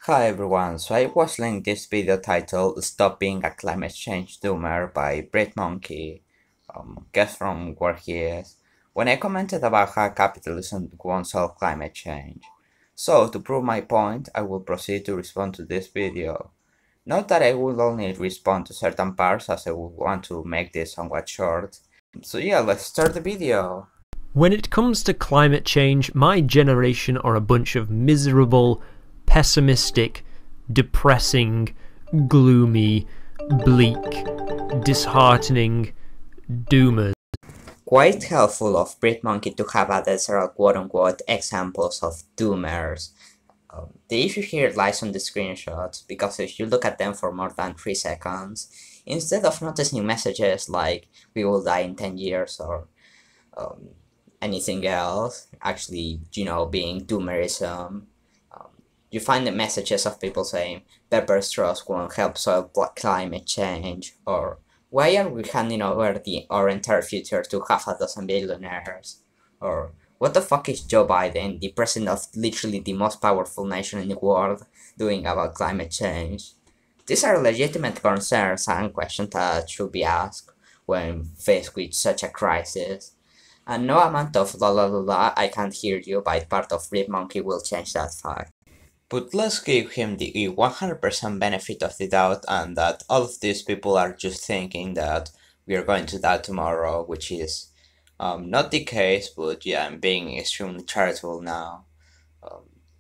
Hi everyone, so I was linked this video titled Stop Being a Climate Change Doomer by Brett Monkey, guess from where he is, when I commented about how capitalism won't solve climate change. So, to prove my point, I will proceed to respond to this video. Note that I will only respond to certain parts as I would want to make this somewhat short. So yeah, let's start the video. When it comes to climate change, my generation are a bunch of miserable, pessimistic, depressing, gloomy, bleak, disheartening doomers. Quite helpful of Brit Monkey to have added several quote-unquote examples of doomers. The issue here lies on the screenshots, because if you look at them for more than 3 seconds, instead of noticing messages like "we will die in 10 years" or anything else, actually, being doomerism, you find the messages of people saying pepper straws won't help solve climate change, or why are we handing over our entire future to half a dozen billionaires, or what the fuck is Joe Biden, the president of literally the most powerful nation in the world, doing about climate change? These are legitimate concerns and questions that should be asked when faced with such a crisis. And no amount of la la la la, I can't hear you by part of Rip Monkey will change that fact. But let's give him the 100% benefit of the doubt, and that all of these people are just thinking that we are going to die tomorrow, which is not the case, but yeah, I'm being extremely charitable now.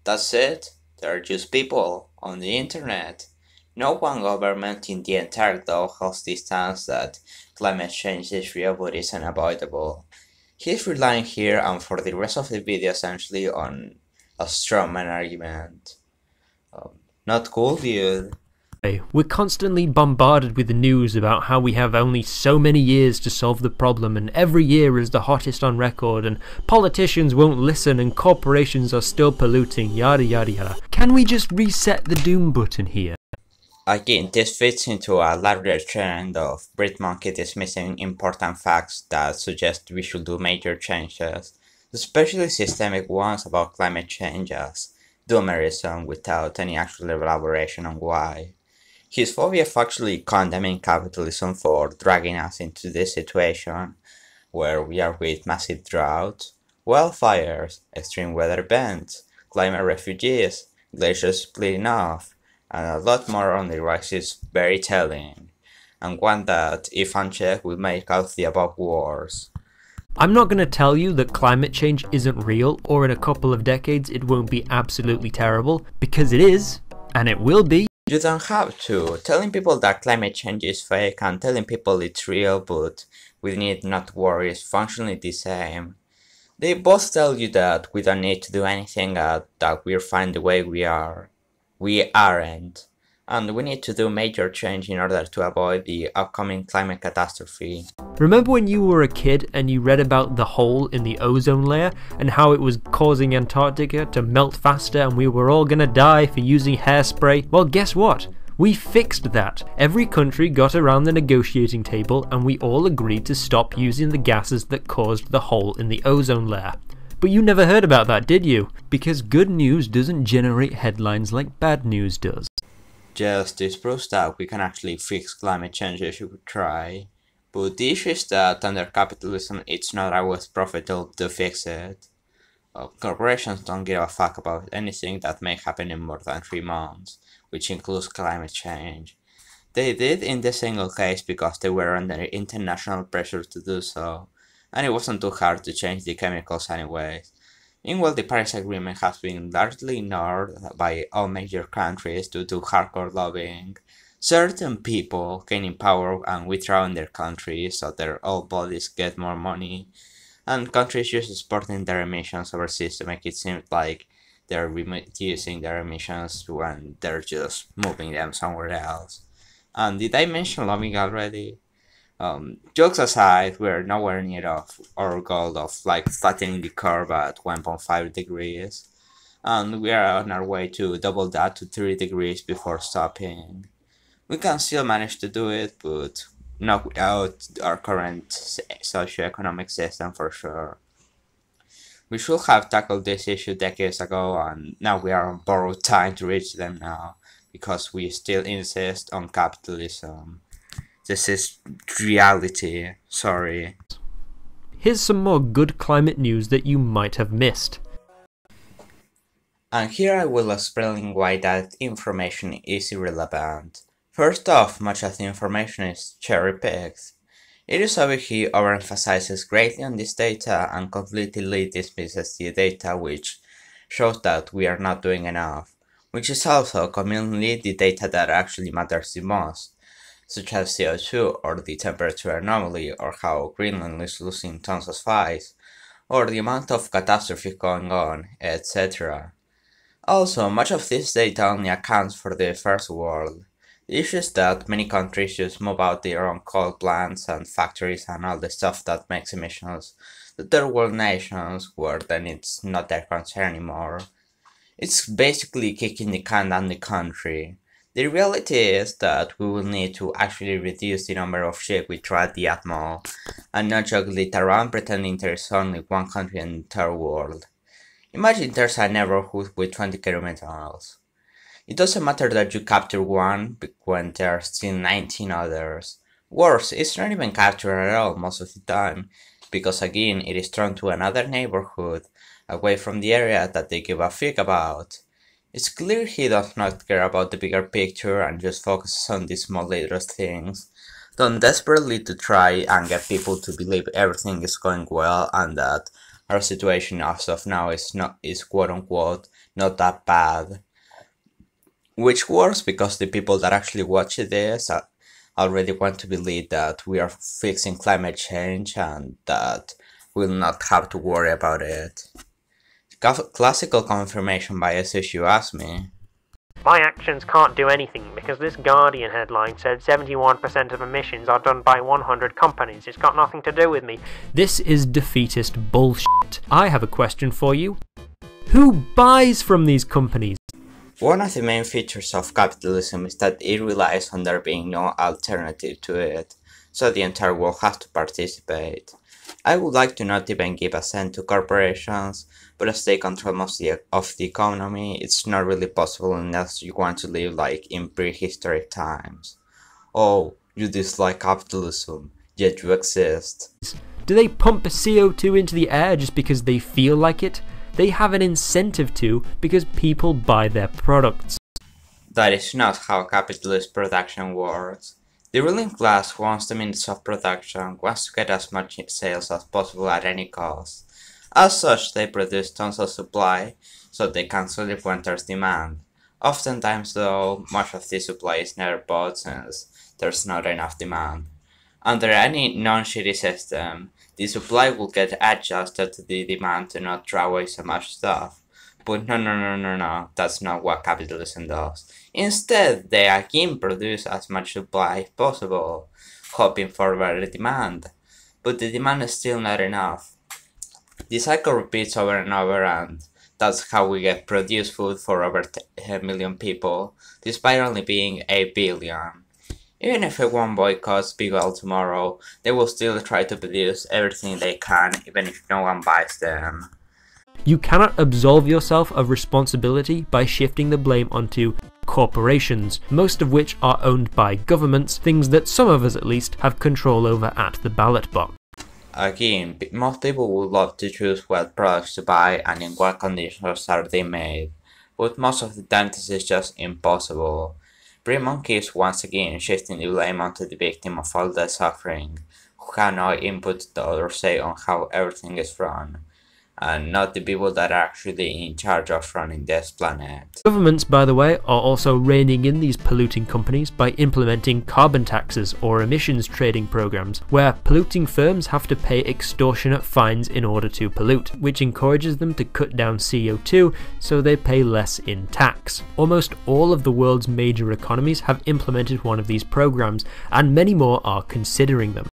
That's it. They're just people on the internet. No one government in the entire globe holds the stance that climate change is real but is unavoidable. He's relying here and for the rest of the video essentially on a strawman argument. Not cool, dude. We're constantly bombarded with the news about how we have only so many years to solve the problem, and every year is the hottest on record, and politicians won't listen, and corporations are still polluting, yada yada yada. Can we just reset the doom button here? Again, this fits into a larger trend of Brit Monkey dismissing important facts that suggest we should do major changes, especially systemic ones about climate change as doomerism, without any actual elaboration on why. His phobia of actually condemning capitalism for dragging us into this situation, where we are with massive drought, wildfires, extreme weather events, climate refugees, glaciers splitting off, and a lot more on the rise is very telling, and one that, if unchecked, will make all of the above worse. I'm not going to tell you that climate change isn't real, or in a couple of decades it won't be absolutely terrible, because it is, and it will be. You don't have to. Telling people that climate change is fake and telling people it's real but we need not worry is functionally the same. They both tell you that we don't need to do anything, that we're fine the way we are. We aren't. And we need to do major change in order to avoid the upcoming climate catastrophe. Remember when you were a kid and you read about the hole in the ozone layer and how it was causing Antarctica to melt faster and we were all gonna die for using hairspray? Well, guess what? We fixed that. Every country got around the negotiating table and we all agreed to stop using the gases that caused the hole in the ozone layer. But you never heard about that, did you? Because good news doesn't generate headlines like bad news does. Just this proves that we can actually fix climate change if you could try. But the issue is that under capitalism it's not always profitable to fix it. Corporations don't give a fuck about anything that may happen in more than 3 months, which includes climate change. They did in this single case because they were under international pressure to do so, and it wasn't too hard to change the chemicals anyways. Meanwhile, the Paris Agreement has been largely ignored by all major countries due to hardcore lobbying, certain people gaining power and withdrawing their countries so their old bodies get more money, and countries just exporting their emissions overseas to make it seem like they're reducing their emissions when they're just moving them somewhere else. And did I mention lobbying already? Jokes aside, we're nowhere near our goal of like flattening the curve at 1.5 degrees, and we are on our way to double that to 3 degrees before stopping. We can still manage to do it, but not without our current socioeconomic system for sure. We should have tackled this issue decades ago, and now we are on borrowed time to reach them now, because we still insist on capitalism. This is reality, sorry. Here's some more good climate news that you might have missed. And here I will explain why that information is irrelevant. First off, much of the information is cherry-picked. It is obviously overemphasizes greatly on this data and completely dismisses the data which shows that we are not doing enough, which is also commonly the data that actually matters the most, such as CO2 or the temperature anomaly or how Greenland is losing tons of ice, or the amount of catastrophe going on, etc. Also, much of this data only accounts for the first world. The issue is that many countries just move out their own coal plants and factories and all the stuff that makes emissions to third world nations, where then it's not their concern anymore. It's basically kicking the can down the country. The reality is that we will need to actually reduce the number of ships we throw at the atmo, and not juggle it around pretending there is only one country in the third world. Imagine there's a neighborhood with 20 criminals. It doesn't matter that you capture one when there are still 19 others. Worse, it's not even captured at all most of the time, because again it is thrown to another neighborhood, away from the area that they give a fig about. It's clear he does not care about the bigger picture and just focuses on these small little things, done desperately to try and get people to believe everything is going well and that our situation as of now is quote unquote not that bad. Which works because the people that actually watch this already want to believe that we are fixing climate change and that we'll not have to worry about it. Classical confirmation bias, if you ask me. My actions can't do anything because this Guardian headline said 71% of emissions are done by 100 companies. It's got nothing to do with me. This is defeatist bullshit. I have a question for you. Who buys from these companies? One of the main features of capitalism is that it relies on there being no alternative to it, so the entire world has to participate. I would like to not even give a cent to corporations, but as they control most of the economy, it's not really possible unless you want to live like in prehistoric times. Oh, you dislike capitalism, yet you exist. Do they pump CO2 into the air just because they feel like it? They have an incentive to because people buy their products. That is not how capitalist production works. The ruling class who owns the means of production wants to get as much sales as possible at any cost. As such, they produce tons of supply so they can sell it when there's demand. Oftentimes though, much of the supply is never bought since there's not enough demand. Under any non-shitty system, the supply will get adjusted to the demand to not throw away so much stuff. But no, that's not what capitalism does. Instead, they again produce as much supply as possible, hoping for better demand. But the demand is still not enough. The cycle repeats over and over, and that's how we get produced food for over 10 million people, despite only being 8 billion. Even if everyone boycotts Big L tomorrow, they will still try to produce everything they can, even if no one buys them. You cannot absolve yourself of responsibility by shifting the blame onto corporations, most of which are owned by governments, things that some of us at least have control over at the ballot box. Again, most people would love to choose what products to buy and in what conditions are they made, but most of the time this is just impossible. Brave Monkey is once again shifting the blame onto the victim of all the suffering, who have no input or say on how everything is run, and not the people that are actually in charge of running this planet. Governments, by the way, are also reining in these polluting companies by implementing carbon taxes or emissions trading programs, where polluting firms have to pay extortionate fines in order to pollute, which encourages them to cut down CO2 so they pay less in tax. Almost all of the world's major economies have implemented one of these programs, and many more are considering them.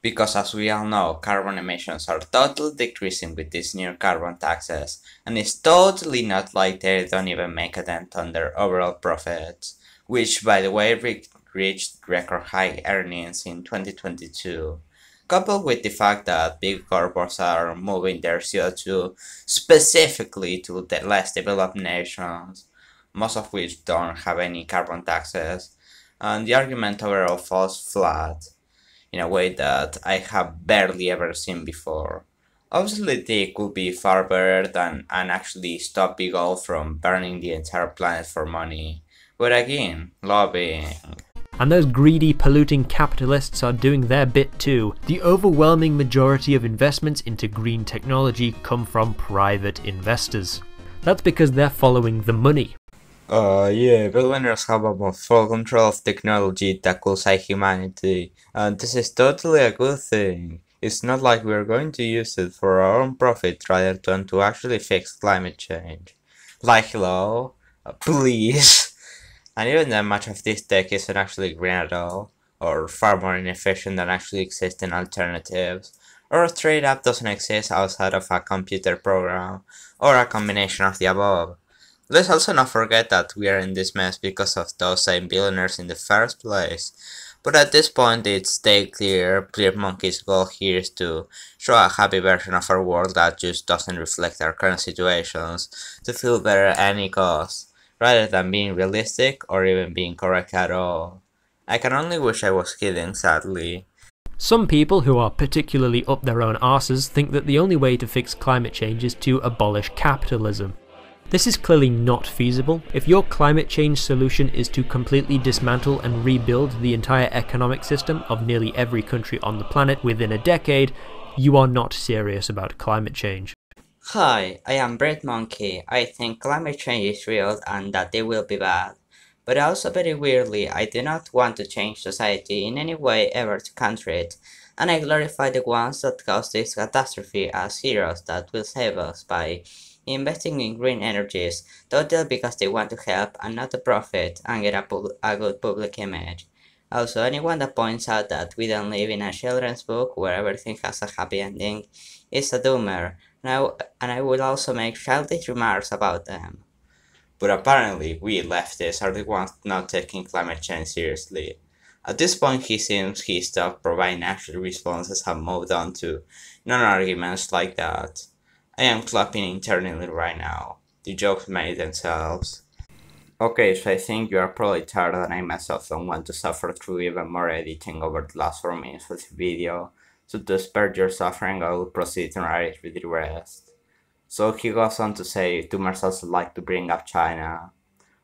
Because as we all know, carbon emissions are totally decreasing with these new carbon taxes, and it's totally not like they don't even make a dent on their overall profits, which by the way reached record high earnings in 2022. Coupled with the fact that big corporates are moving their CO2 specifically to the less developed nations, most of which don't have any carbon taxes, and the argument overall falls flat in a way that I have barely ever seen before. Obviously, they could be far better than and actually stop big oil from burning the entire planet for money. But again, lobbying. And those greedy, polluting capitalists are doing their bit too. The overwhelming majority of investments into green technology come from private investors. That's because they're following the money. Yeah, billionaires have almost full control of technology that could save humanity, and this is totally a good thing. It's not like we're going to use it for our own profit rather than to actually fix climate change. Like, hello? Please! And even then, much of this tech isn't actually green at all, or far more inefficient than actually existing alternatives, or straight up doesn't exist outside of a computer program, or a combination of the above. Let's also not forget that we are in this mess because of those same billionaires in the first place. But at this point, it's stay clear. Clear Monkey's goal here is to show a happy version of our world that just doesn't reflect our current situations, to feel better at any cost, rather than being realistic or even being correct at all. I can only wish I was kidding, sadly. Some people who are particularly up their own arses think that the only way to fix climate change is to abolish capitalism. This is clearly not feasible. If your climate change solution is to completely dismantle and rebuild the entire economic system of nearly every country on the planet within a decade, you are not serious about climate change. Hi, I am Bread Monkey. I think climate change is real and that it will be bad. But also very weirdly, I do not want to change society in any way ever to counter it, and I glorify the ones that cause this catastrophe as heroes that will save us by investing in green energies, totally because they want to help and not to profit and get a good public image. Also, anyone that points out that we don't live in a children's book where everything has a happy ending is a doomer, and I will also make childish remarks about them. But apparently, we leftists are the ones not taking climate change seriously. At this point, he seems he stopped providing actual responses and moved on to non-arguments like that. I am clapping internally right now. The jokes made themselves. Okay, so I think you are probably tired and I myself don't want to suffer through even more editing over the last 4 minutes of the video, so to spare your suffering I will proceed to narrate with the rest. So he goes on to say, doomers also like to bring up China.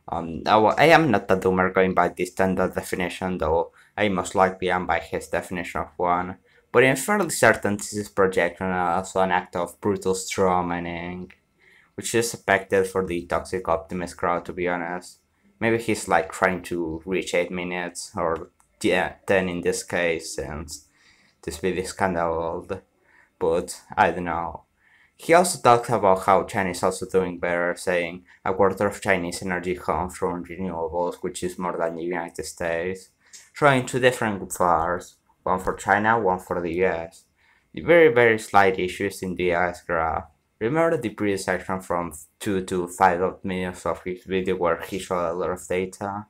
I am not a doomer going by the standard definition, though I most likely am by his definition of one. But I'm fairly certain this is projection and also an act of brutal strawmanning, which is expected for the toxic optimist crowd, to be honest. Maybe he's like trying to reach 8 minutes, or 10 in this case, since this video is kinda old, but I don't know. He also talks about how China is also doing better, saying a quarter of Chinese energy comes from renewables, which is more than the United States, showing two different bars, one for China, one for the US. The very slight issues in the US graph. Remember the previous section from 2 to 5 minutes of his video where he showed a lot of data?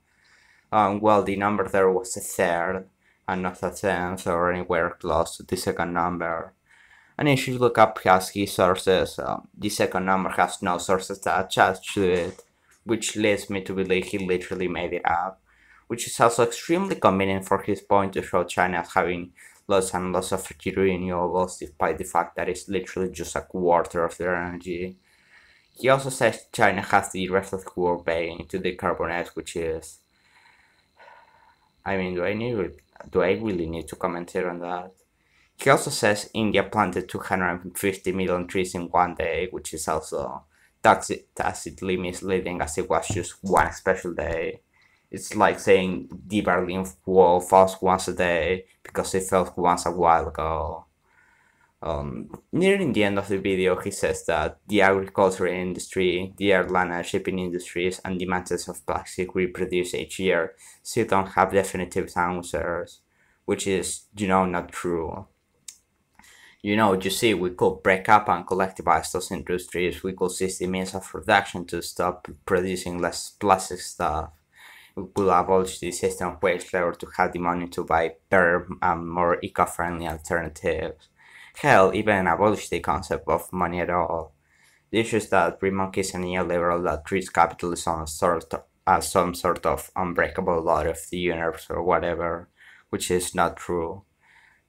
Well, the number there was a third, and not a tenth or anywhere close to the second number. And if you look up his key sources, the second number has no sources attached to it, which leads me to believe he literally made it up, which is also extremely convenient for his point to show China as having lots and lots of renewables despite the fact that it's literally just a quarter of their energy. He also says China has the rest of the world paying to decarbonize, which is... I mean, do I really need to comment here on that? He also says India planted 250 million trees in one day, which is also tacitly misleading as it was just one special day. It's like saying the Berlin Wall falls once a day because it fell once a while ago. Nearing the end of the video, he says that the agriculture industry, the airline and shipping industries, and the methods of plastic we produce each year still don't have definitive answers, which is, not true. You see, we could break up and collectivize those industries, we could seize the means of production to stop producing less plastic stuff. will abolish the system of wage labor to have the money to buy better and more eco-friendly alternatives. Hell, even abolish the concept of money at all. The issue is that Remonk is a neoliberal that treats capitalism as some sort of unbreakable law of the universe or whatever, which is not true.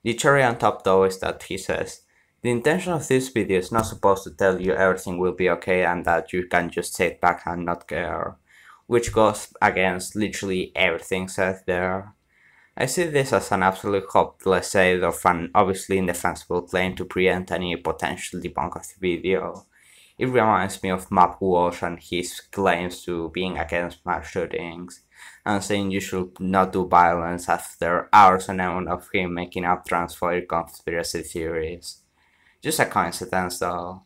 The cherry on top though is that he says, the intention of this video is not supposed to tell you everything will be okay and that you can just sit back and not care, which goes against literally everything said there. I see this as an absolute hopeless aid of an obviously indefensible claim to preempt any potential debunk of the video. It reminds me of Map Walsh and his claims to being against mass shootings, and saying you should not do violence after hours on end of him making up transphobic conspiracy theories. Just a coincidence though.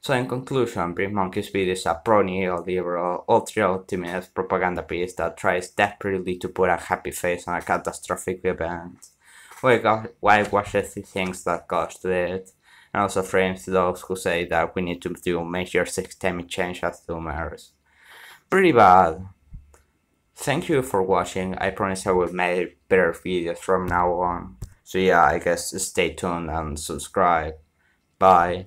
So in conclusion, Bring Monkey's video is a pro-neoliberal, ultra-optimist propaganda piece that tries desperately to put a happy face on a catastrophic event, while washes the things that caused it, and also frames those who say that we need to do major systemic change as doomers. Pretty bad. Thank you for watching. I promise I will make better videos from now on. So yeah, I guess stay tuned and subscribe. Bye.